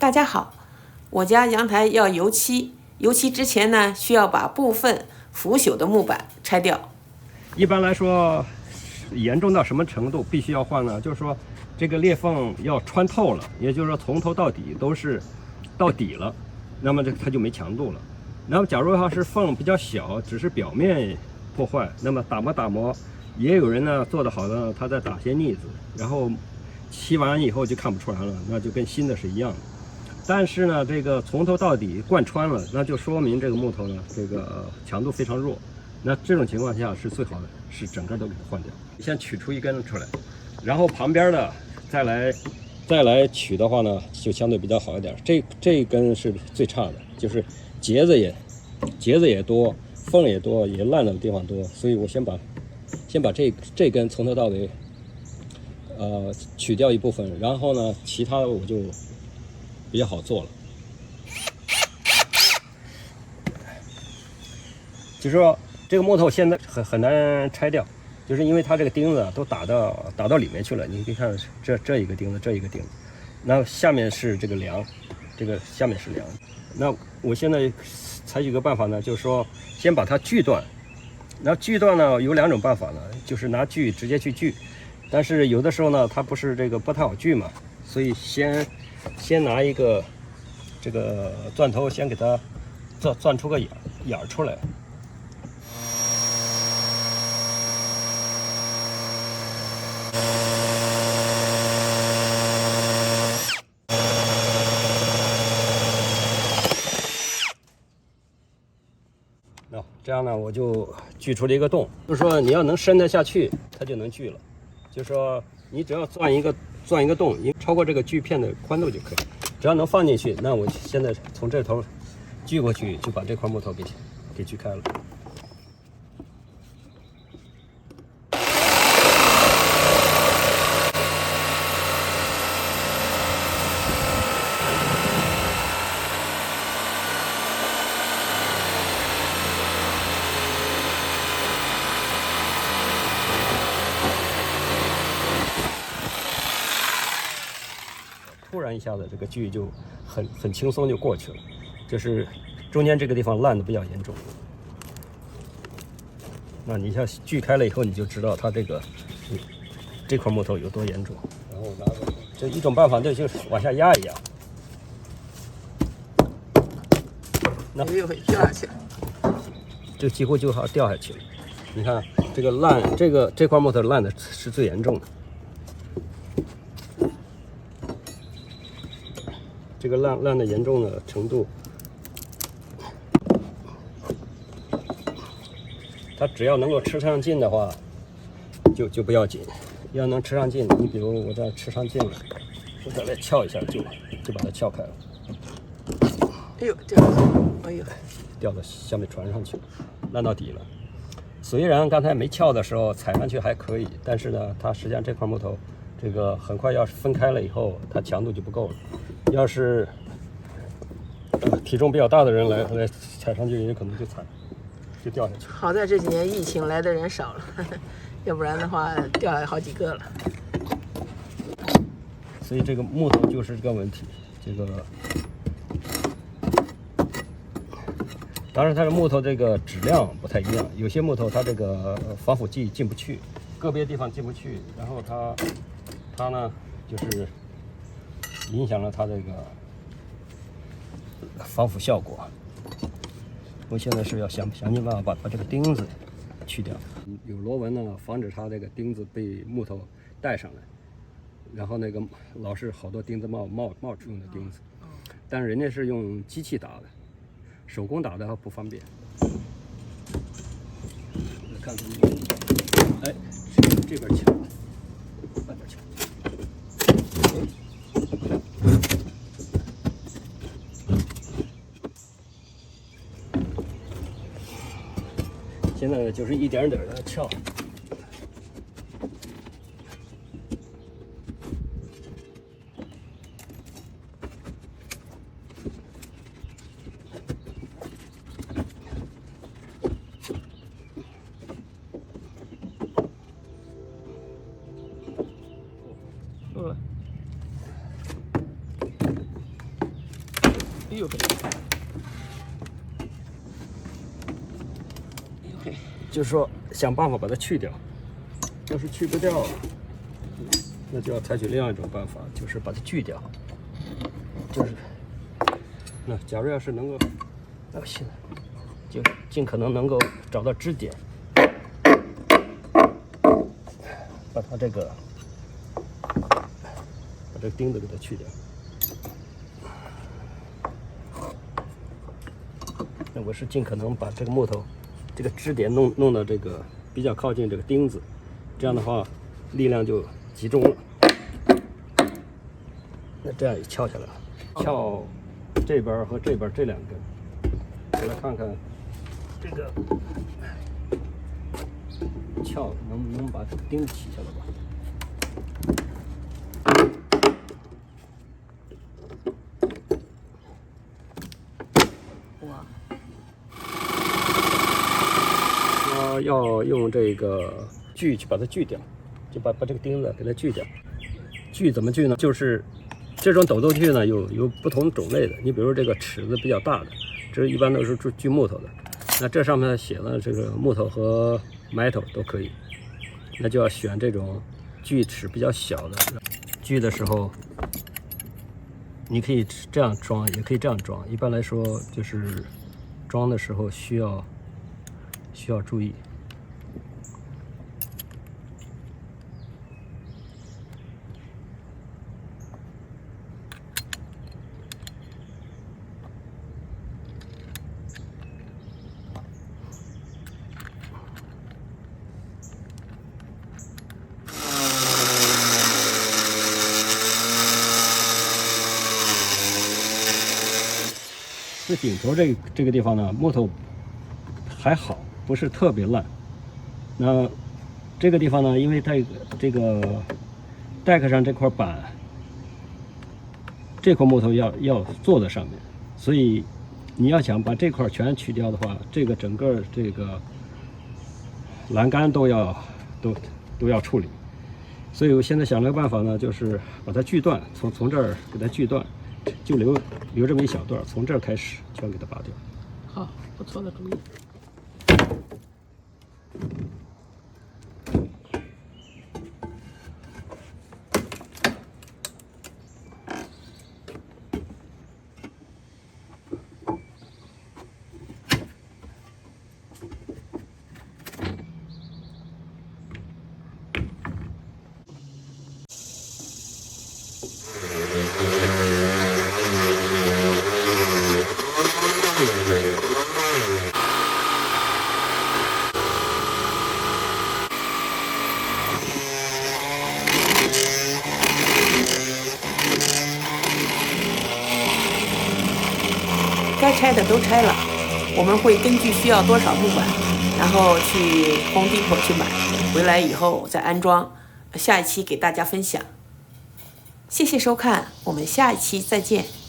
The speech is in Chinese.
大家好，我家阳台要油漆，油漆之前呢，需要把部分腐朽的木板拆掉。一般来说，严重到什么程度必须要换呢？就是说，这个裂缝要穿透了，也就是说从头到底都是到底了，那么它就没强度了。那么假如要是缝比较小，只是表面破坏，那么打磨，也有人呢做得好的，他再打些腻子，然后漆完以后就看不出来了，那就跟新的是一样的。但是呢，这个从头到底贯穿了，那就说明这个木头呢，这个强度非常弱。那这种情况下是最好的，是整个都给它换掉。先取出一根出来，然后旁边的再来取的话呢，就相对比较好一点。这一根是最差的，就是节子也多，缝也多，也烂的地方多，所以我先把这根从头到尾取掉一部分，然后呢，其他的我就比较好做了。就是说这个木头现在很难拆掉，就是因为它这个钉子都打到里面去了。你可以看这一个钉子，这一个钉子，那下面是这个梁，这个下面是梁。那我现在采取个办法呢，就是说先把它锯断。那锯断呢有两种办法呢，就是拿锯直接去锯，但是有的时候呢它不是这个不太好锯嘛，所以先拿一个这个钻头，先给它钻出个眼儿出来。这样呢，我就锯出了一个洞。就是说，你要能伸得下去，它就能锯了。就是说，你只要钻一个洞，你超过这个锯片的宽度就可以。只要能放进去，那我现在从这头锯过去，就把这块木头给锯开了。突然一下子，这个锯就很轻松就过去了，就是中间这个地方烂的比较严重。那你像锯开了以后，你就知道它这块木头有多严重。然后拿个这一种办法，就是往下压一压，那又会掉下去了，就几乎就好掉下去了。你看这个烂，这块木头烂的是最严重的。这个烂的严重的程度，它只要能够吃上劲的话，就不要紧。要能吃上劲，你比如我这吃上劲了，我再来撬一下，就把它撬开了。哎呦，掉下去了！哎呦，掉到下面船上去了，烂到底了。虽然刚才没撬的时候踩上去还可以，但是呢，它实际上这块木头，这个很快要是分开了以后，它强度就不够了。要是体重比较大的人来踩上去，也可能就掉下去。好在这几年疫情来的人少了，要不然的话掉下来好几个了。所以这个木头就是这个问题。这个当然它的木头这个质量不太一样，有些木头它这个防腐剂进不去，个别地方进不去，然后它呢就是影响了它这个防腐效果。我现在是要想尽办法把这个钉子去掉，有螺纹呢，防止它这个钉子被木头带上来。然后那个老是好多钉子冒出用的钉子，但是人家是用机器打的，手工打的不方便。看看哎，这边敲，那边敲。现在就是一点点的撬。哎呦嘿，就是说想办法把它去掉。要是去不掉，那就要采取另外一种办法，就是把它锯掉。就是，那假如要是能够，那现在就尽可能能够找到支点，把它这个钉子给它去掉。那我是尽可能把这个木头这个支点弄到这个比较靠近这个钉子，这样的话力量就集中了。那这样也撬下来了，撬这边和这边这两根，我来看看这个撬能不能把这个钉子起下来吧。要用这个锯去把它锯掉，就把这个钉子给它锯掉。锯怎么锯呢？就是这种斗斗锯呢，有不同种类的。你比如这个齿子比较大的，这一般都是锯木头的。那这上面写了这个木头和埋头都可以，那就要选这种锯齿比较小的。锯的时候，你可以这样装，也可以这样装。一般来说，就是装的时候需要注意。这顶头这个地方呢，木头还好，不是特别烂。那这个地方呢，因为这个 deck 上这块板，这块木头要坐在上面，所以你要想把这块全取掉的话，这个整个这个栏杆都要处理。所以我现在想了个办法呢，就是把它锯断，从这儿给它锯断，就留这么一小段，从这儿开始全给它拔掉。好，不错的主意。该拆的都拆了，我们会根据需要多少木板，然后去Home Depot去买，回来以后再安装。下一期给大家分享。谢谢收看，我们下一期再见。